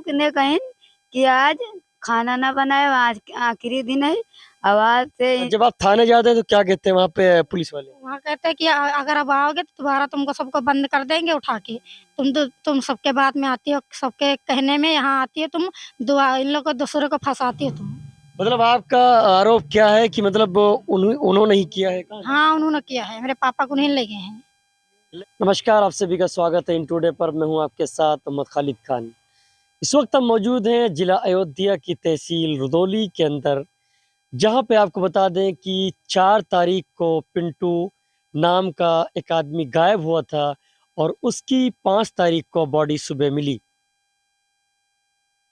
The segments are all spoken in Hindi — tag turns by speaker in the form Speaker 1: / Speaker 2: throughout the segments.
Speaker 1: ने कहीं कि आज खाना ना बनाए, आज आखिरी दिन है। आवाज से
Speaker 2: जब आप थाने जाते हैं तो क्या कहते हैं वहाँ पे पुलिस वाले?
Speaker 3: वहाँ कहते हैं कि अगर अब आओगे तो दोबारा तुमको सबको बंद कर देंगे उठा के। तुम सबके बात में आती हो, सबके कहने में यहाँ आती हो, तुम दुआ इन लोग को दूसरे को फंसाती हो तुम।
Speaker 2: मतलब आपका आरोप क्या है कि मतलब उन्होंने ही किया है? कहाँ?
Speaker 3: हाँ, उन्होंने किया है, मेरे पापा को नहीं ले गए हैं।
Speaker 2: नमस्कार, आप सभी का स्वागत है इन टुडे पर। मैं हूं आपके साथ मोहम्मद खालिद खान। इस वक्त हम मौजूद हैं जिला अयोध्या की तहसील रुदौली के अंदर, जहां पे आपको बता दें कि 4 तारीख को पिंटू नाम का एक आदमी गायब हुआ था और उसकी 5 तारीख को बॉडी सुबह मिली।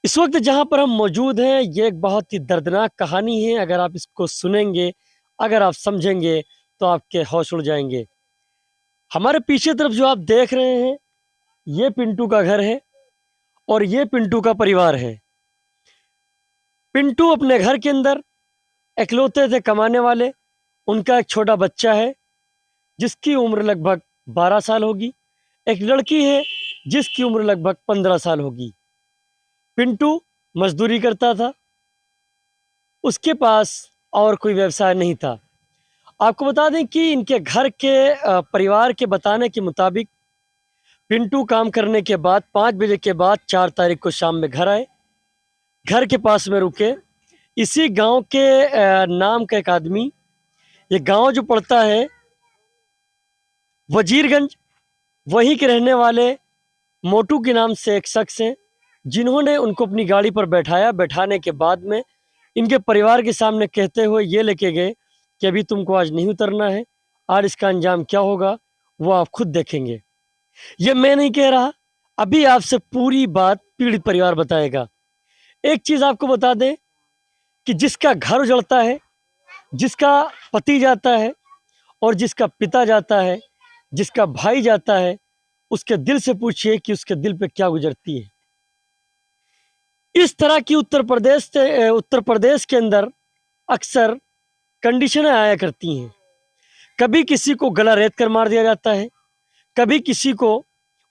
Speaker 2: इस वक्त जहां पर हम मौजूद हैं ये एक बहुत ही दर्दनाक कहानी है। अगर आप इसको सुनेंगे, अगर आप समझेंगे तो आपके होश उड़ जाएंगे। हमारे पीछे तरफ जो आप देख रहे हैं ये पिंटू का घर है और ये पिंटू का परिवार है। पिंटू अपने घर के अंदर इकलौते थे कमाने वाले। उनका एक छोटा बच्चा है जिसकी उम्र लगभग 12 साल होगी। एक लड़की है जिसकी उम्र लगभग 15 साल होगी। पिंटू मजदूरी करता था, उसके पास और कोई व्यवसाय नहीं था। आपको बता दें कि इनके घर के परिवार के बताने के मुताबिक पिंटू काम करने के बाद 5 बजे के बाद 4 तारीख को शाम में घर आए, घर के पास में रुके। इसी गांव के नाम का एक आदमी, ये गांव जो पड़ता है वजीरगंज, वहीं के रहने वाले मोटू के नाम से एक शख्स हैं जिन्होंने उनको अपनी गाड़ी पर बैठाया। बैठाने के बाद में इनके परिवार के सामने कहते हुए ये लेके गए कि अभी तुमको आज नहीं उतरना है, आज इसका अंजाम क्या होगा वो आप खुद देखेंगे। ये मैं नहीं कह रहा, अभी आपसे पूरी बात पीड़ित परिवार बताएगा। एक चीज़ आपको बता दें कि जिसका घर उजड़ता है, जिसका पति जाता है और जिसका पिता जाता है, जिसका भाई जाता है, उसके दिल से पूछिए कि उसके दिल पे क्या गुजरती है। इस तरह की उत्तर प्रदेश के अंदर अक्सर कंडीशनें आया करती हैं। कभी किसी को गला रेत कर मार दिया जाता है, कभी किसी को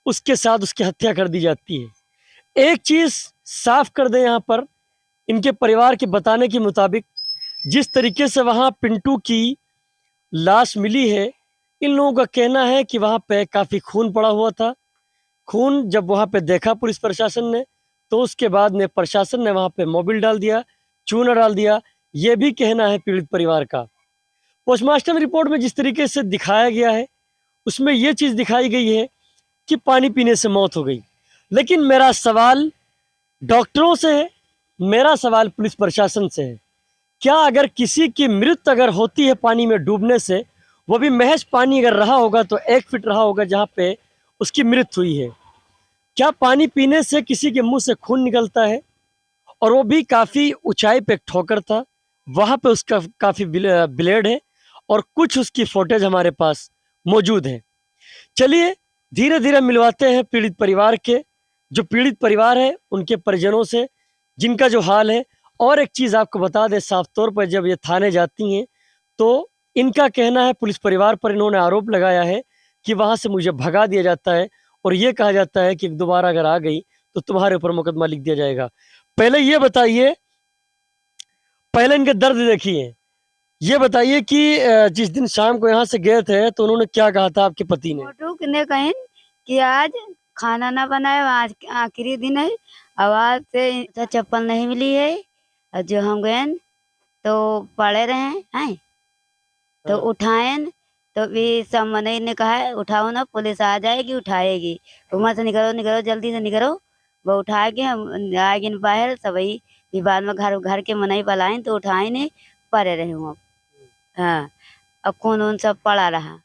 Speaker 2: उसके साथ उसकी हत्या कर दी जाती है। एक चीज़ साफ कर दें, यहाँ पर इनके परिवार के बताने के मुताबिक जिस तरीके से वहाँ पिंटू की लाश मिली है, इन लोगों का कहना है कि वहाँ पे काफ़ी खून पड़ा हुआ था। खून जब वहाँ पे देखा पुलिस प्रशासन ने तो उसके बाद में प्रशासन ने वहाँ पे मोबिल डाल दिया, चूना डाल दिया। ये भी कहना है पीड़ित परिवार का। पोस्टमार्टम रिपोर्ट में जिस तरीके से दिखाया गया है उसमें ये चीज़ दिखाई गई है कि पानी पीने से मौत हो गई। लेकिन मेरा सवाल डॉक्टरों से है, मेरा सवाल पुलिस प्रशासन से है, क्या अगर किसी की मृत्यु अगर होती है पानी में डूबने से, वो भी महज पानी अगर रहा होगा तो 1 फीट रहा होगा जहाँ पे उसकी मृत्यु हुई है, क्या पानी पीने से किसी के मुंह से खून निकलता है? और वो भी काफ़ी ऊंचाई पे एक ठोकर था, वहाँ पे उसका काफ़ी ब्लेड है और कुछ उसकी फोटेज हमारे पास मौजूद है। चलिए धीरे धीरे मिलवाते हैं पीड़ित परिवार के, जो पीड़ित परिवार है उनके परिजनों से, जिनका जो हाल है। और एक चीज़ आपको बता दें साफ तौर पर, जब ये थाने जाती हैं तो इनका कहना है, पुलिस परिवार पर इन्होंने आरोप लगाया है कि वहाँ से मुझे भगा दिया जाता है और ये कहा जाता है कि दोबारा अगर आ गई तो तुम्हारे ऊपर मुकदमा लिख दिया जाएगा। पहले ये बताइए, पहले इनके दर्द देखिए। ये बताइए कि जिस दिन शाम को यहाँ से गए थे तो उन्होंने क्या कहा था आपके पति ने?
Speaker 1: मोटू ने कहीं कि आज खाना ना बनाए, आज आखिरी दिन है। आवाज से तो चप्पल नहीं मिली है और जो हम गए तो पड़े रहे हैं तो
Speaker 2: हाँ।
Speaker 1: उठाएं तो भी सब मनई ने कहा है उठाओ ना, पुलिस आ जाएगी उठाएगी, वहाँ से निकलो निकलो जल्दी से निकलो। वो उठाएगी, हम आएगी बाहर सबई भी बाद में घर के मनई पलाएं तो उठाए नहीं, पड़े रहे वहाँ। हाँ, अब खून उन सब पड़ा रहा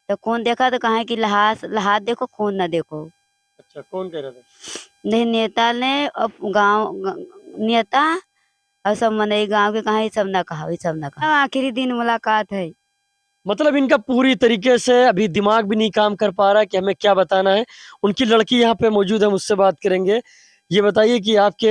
Speaker 1: तो खून देखा तो कहा कि लहास देखो, खून ना देखो।
Speaker 2: अच्छा, कौन कह रहा था?
Speaker 1: नहीं, नेता ने अब नेता और सब मनई गांव के कहा, ये सब ना कहा, ये सब ना कहा। आखिरी दिन मुलाकात है।
Speaker 2: मतलब इनका पूरी तरीके से अभी दिमाग भी नहीं काम कर पा रहा है कि हमें क्या बताना है। उनकी लड़की यहाँ पे मौजूद है, मुझसे बात करेंगे। ये बताइए कि आपके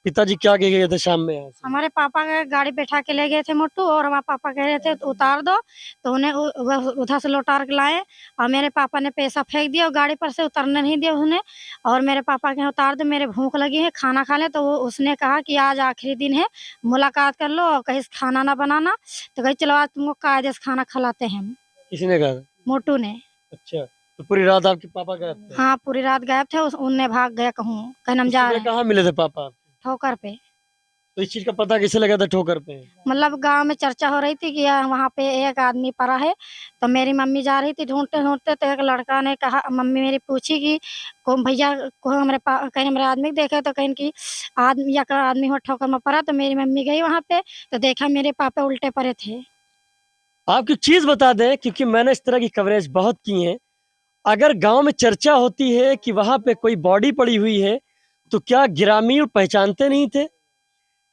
Speaker 2: पिताजी क्या कह गए थे शाम में यहाँ से?
Speaker 3: हमारे पापा का गाड़ी बैठा के ले गए थे मोटू, और हमारे पापा कह रहे थे तो उतार दो, तो उन्हें उधर से लौटा के लाए, और मेरे पापा ने पैसा फेंक दिया और गाड़ी पर से उतरने नहीं दिया उन्हें। और मेरे पापा के उतार दो, मेरे भूख लगी है, खाना खा ले। तो उसने कहा कि आज आखिरी दिन है, मुलाकात कर लो, और कहीं खाना ना बनाना। तो कहीं चलो आज तुमको कायदे से खाना खिलाते हैं हम।
Speaker 2: किसने कहा था?
Speaker 3: मोटू ने।
Speaker 2: अच्छा, तो पूरी रात आपके पापा गए थे?
Speaker 3: हाँ, पूरी रात गायब थे, उनने भाग गया कहूँ, कहीं हम जा
Speaker 2: सुबह
Speaker 3: रहे हैं
Speaker 2: कहाँ मिले थे पापा आपके?
Speaker 3: ठोकर पे।
Speaker 2: तो इस चीज का पता कैसे लगा था ठोकर पे?
Speaker 3: मतलब गांव में चर्चा हो रही थी कि वहाँ पे एक आदमी पड़ा है। तो मेरी मम्मी जा रही थी ढूंढते ढूंढते, तो एक लड़का ने कहा, मम्मी मेरी पूछी कि कौन भैया को कहीं हमारे आदमी देखे, तो कहीं की आदमी या का आदमी हो ठोकर में पड़ा। तो मेरी मम्मी गई वहाँ पे, तो देखा मेरे पापा उल्टे पड़े थे।
Speaker 2: आपकी चीज बता दें, क्योंकि मैंने इस तरह की कवरेज बहुत की है। अगर गांव में चर्चा होती है कि वहां पे कोई बॉडी पड़ी हुई है, तो क्या ग्रामीण पहचानते नहीं थे?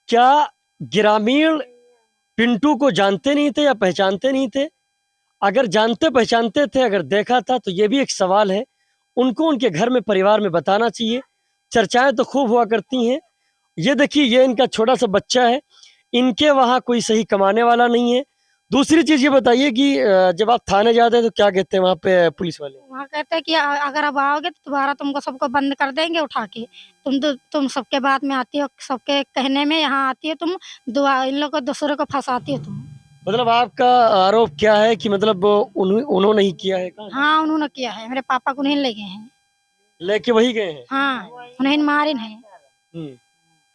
Speaker 2: क्या ग्रामीण पिंटू को जानते नहीं थे या पहचानते नहीं थे? अगर जानते पहचानते थे, अगर देखा था, तो ये भी एक सवाल है। उनको उनके घर में परिवार में बताना चाहिए। चर्चाएं तो खूब हुआ करती हैं। ये देखिए, ये इनका छोटा सा बच्चा है। इनके वहाँ कोई सही कमाने वाला नहीं है। दूसरी चीज ये बताइए कि जब आप थाने जाते हैं तो क्या कहते हैं वहाँ पे पुलिस वाले?
Speaker 3: वहाँ कहते हैं कि अगर अब आओगे तो दोबारा तुमको सबको बंद कर देंगे उठा के। तुम सबके बात में आती हो, सबके कहने में यहाँ आती हो तुम, दुआ इन लोग को दूसरे को फंसाती हो तुम।
Speaker 2: मतलब आपका आरोप क्या है कि मतलब उन्होंने ही किया है? कहाँ
Speaker 3: हाँ, उन्होंने किया है, मेरे पापा को नहीं ले गए हैं।
Speaker 2: लेके वही गए हैं?
Speaker 3: हाँ, उन्हें मारे नहीं।
Speaker 2: हम्म।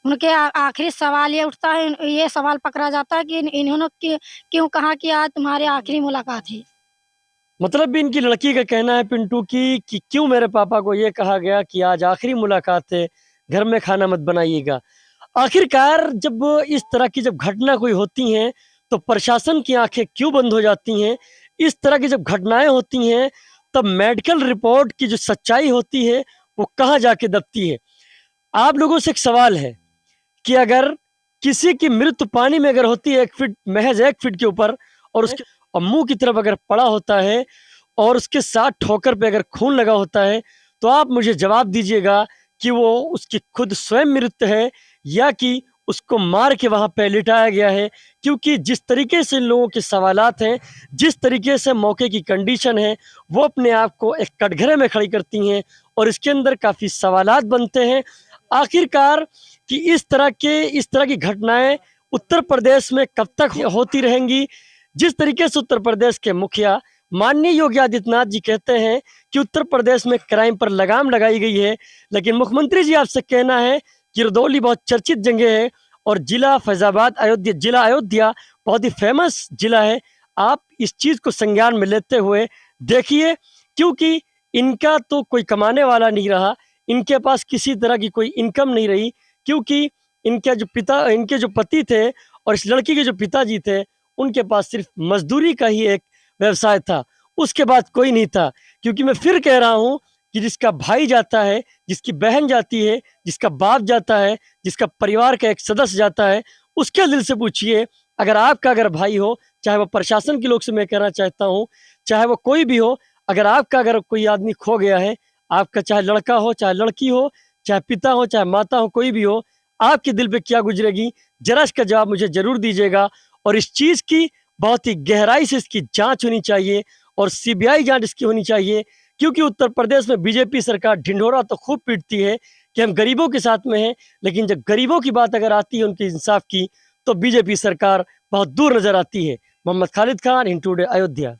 Speaker 3: उनके आखिरी सवाल ये उठता है, ये सवाल पकड़ा जाता है कि इन्होंने क्यों कहा कि आज तुम्हारी आखिरी मुलाकात है।
Speaker 2: मतलब भी इनकी लड़की का कहना है पिंटू की कि क्यों मेरे पापा को ये कहा गया कि आज आखिरी मुलाकात है, घर में खाना मत बनाइएगा। आखिरकार जब इस तरह की जब घटना कोई होती हैं, तो प्रशासन की आंखें क्यों बंद हो जाती हैं? इस तरह की जब घटनाएं होती हैं, तब मेडिकल रिपोर्ट की जो सच्चाई होती है वो कहाँ जाके दबती है? आप लोगों से एक सवाल है कि अगर किसी की मृत्यु पानी में अगर होती है 1 फीट, महज 1 फीट के ऊपर, और उसके और मुंह की तरफ अगर पड़ा होता है, और उसके साथ ठोकर पे अगर खून लगा होता है, तो आप मुझे जवाब दीजिएगा कि वो उसकी खुद स्वयं मृत्यु है या कि उसको मार के वहां पे लिटाया गया है? क्योंकि जिस तरीके से इन लोगों के सवालात हैं, जिस तरीके से मौके की कंडीशन है, वो अपने आप को एक कटघरे में खड़ी करती हैं और इसके अंदर काफ़ी सवालात बनते हैं। आखिरकार कि इस तरह की घटनाएं उत्तर प्रदेश में कब तक होती रहेंगी? जिस तरीके से उत्तर प्रदेश के मुखिया माननीय योगी आदित्यनाथ जी कहते हैं कि उत्तर प्रदेश में क्राइम पर लगाम लगाई गई है, लेकिन मुख्यमंत्री जी आपसे कहना है कि रदौली बहुत चर्चित जगह है और जिला फैजाबाद अयोध्या बहुत ही फेमस जिला है। आप इस चीज को संज्ञान में लेते हुए देखिए, क्योंकि इनका तो कोई कमाने वाला नहीं रहा, इनके पास किसी तरह की कोई इनकम नहीं रही, क्योंकि इनके जो पति थे और इस लड़की के जो पिताजी थे, उनके पास सिर्फ मजदूरी का ही एक व्यवसाय था, उसके बाद कोई नहीं था। क्योंकि मैं फिर कह रहा हूँ कि जिसका भाई जाता है, जिसकी बहन जाती है, जिसका बाप जाता है, जिसका परिवार का एक सदस्य जाता है, उसके दिल से पूछिए। अगर भाई हो, चाहे वो प्रशासन के लोग से मैं कहना चाहता हूँ, चाहे वो कोई भी हो, अगर कोई आदमी खो गया है, आपका चाहे लड़का हो, चाहे लड़की हो, चाहे पिता हो, चाहे माता हो, कोई भी हो, आपके दिल पे क्या गुजरेगी? जरा इसका जवाब मुझे जरूर दीजिएगा। और इस चीज़ की बहुत ही गहराई से इसकी जांच होनी चाहिए और सीबीआई जांच इसकी होनी चाहिए, क्योंकि उत्तर प्रदेश में बीजेपी सरकार ढिंढोरा तो खूब पीटती है कि हम गरीबों के साथ में हैं, लेकिन जब गरीबों की बात अगर आती है उनके इंसाफ की, तो बीजेपी सरकार बहुत दूर नजर आती है। Mohammad Khalid Khan, in today Ayodhya.